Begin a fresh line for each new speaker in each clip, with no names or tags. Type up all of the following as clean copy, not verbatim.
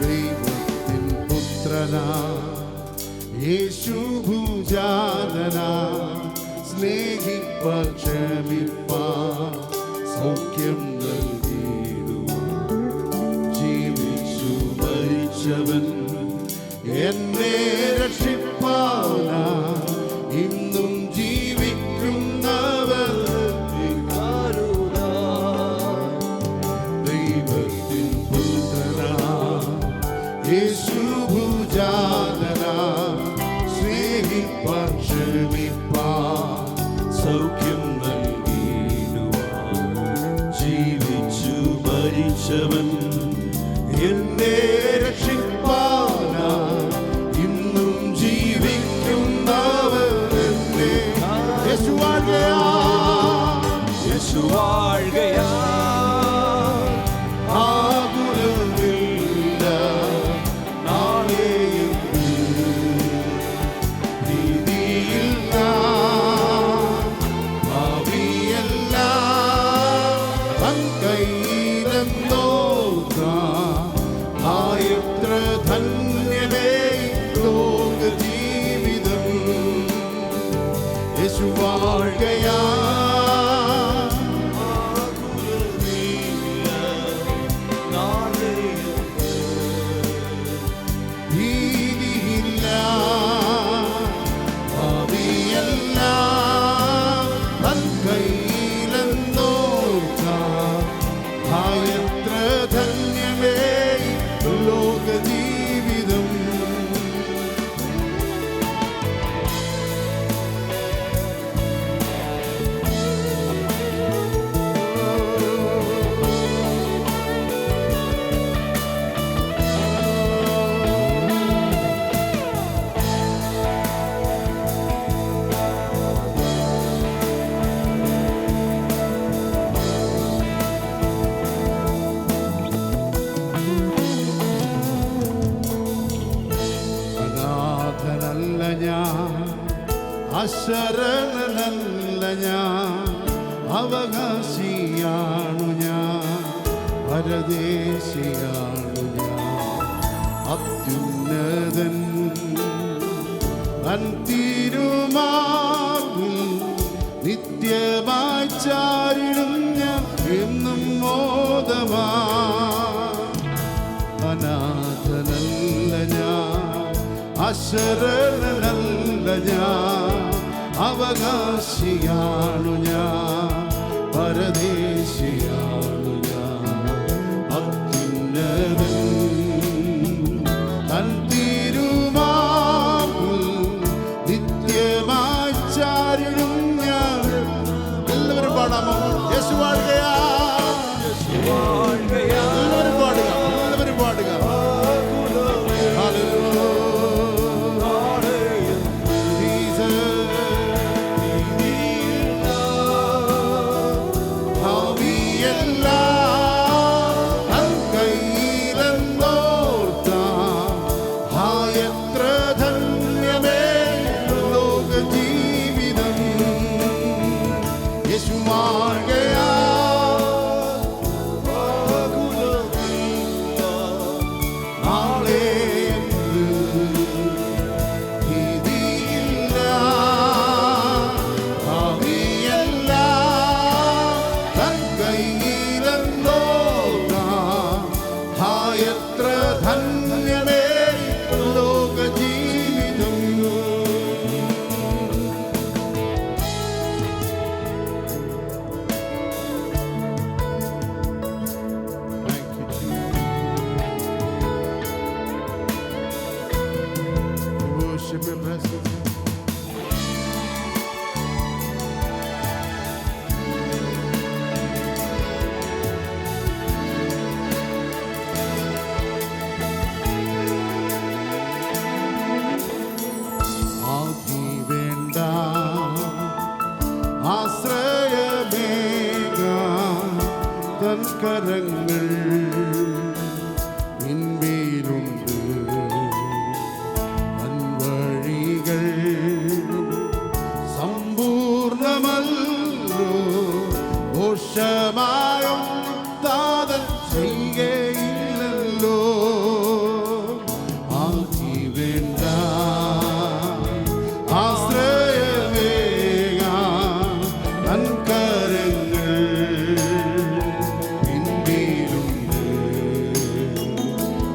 ദൈവത്തിൻ പുത്രനാ യേശു ഭുജാതനാ സ്നേഹിപ്പാൻ ക്ഷമിപ്പാൻ സൗഖ്യം നൽകിയിടുവാൻ ജീവിച്ചു മരിച്ചവൻ എന്നെ രക്ഷിപ്പാനാ ഇന്നും ജീവിക്കുന്നവർ ദൈവത്തിൻ പുത്രനാ യേശു ഭുജാതനാ സ്നേഹിപ്പാൻ ക്ഷമിപ്പാൻ സൗഖ്യം നൽകിയിടുവാൻ ജീവിച്ചു മരിച്ചവൻ എന്നെ രക്ഷിപ്പാനാ ഇന്നും ജീവിക്കുന്നവർ എന്നെ യേശു വാഴുകയാ യേശു വാഴുകയാ ആകുലമില്ല നാളെയും ഭീതിയില്ല ഭാവിയല്ല തൻ കൈയിലെന്നോർക്കാം ആയത്ര ധന്യമേ ലോക ജീവിതം യേശു വാഴുകയാ ഭീതിയില്ല ഭാവിയല്ല തൻ കൈയിലെന്നോർക്കാം ആയത്ര ധന്യമേ ലോക ജീവിതം അനാഥനല്ല ഞാൻ അശരണനല്ല ഞാൻ അവകാശിയാണു ഞാൻ പരദേശിയാണു ഞാൻ അത്യുന്നതൻ തൻ തിരുമാർവിൽ നിത്യമായി ചാരിടും ഞാൻ എന്നും മോദമാ അനാഥനല്ല ഞാൻ അശരണനല്ല ഞാൻ അവകാശിയാണു ഞാൻ പരദേശിയാണു ഞാൻ അത്യുന്നതൻ തൻ തിരുമാർവിൽ നിത്യമായി ചാരിടും ഞാൻ എല്ലാവരും പാടാമോ യേശു വാഴുകയാ എല്ലാവരും പാടുക എല്ലാവരും പാടുക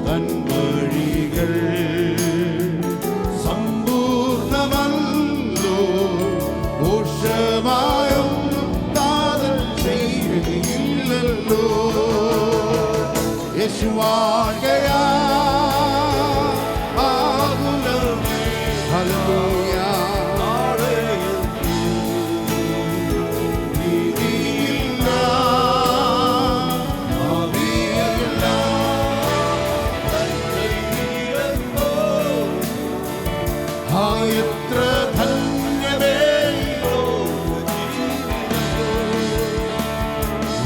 തൻ വഴികൾ സമ്പൂർണ്ണമല്ലോ, ദോഷമായൊന്നും താതൻ ചെയ്യുകയില്ലല്ലോ. യേശു വാഴുകയാ, ആകുലമേ, ഹല്ലേലൂയ. എത്ര ധന്യമേ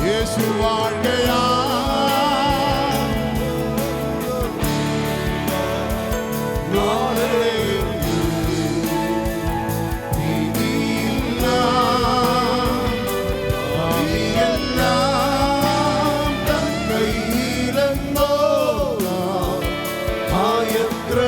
യേശു വാഴുകയാ, എത്ര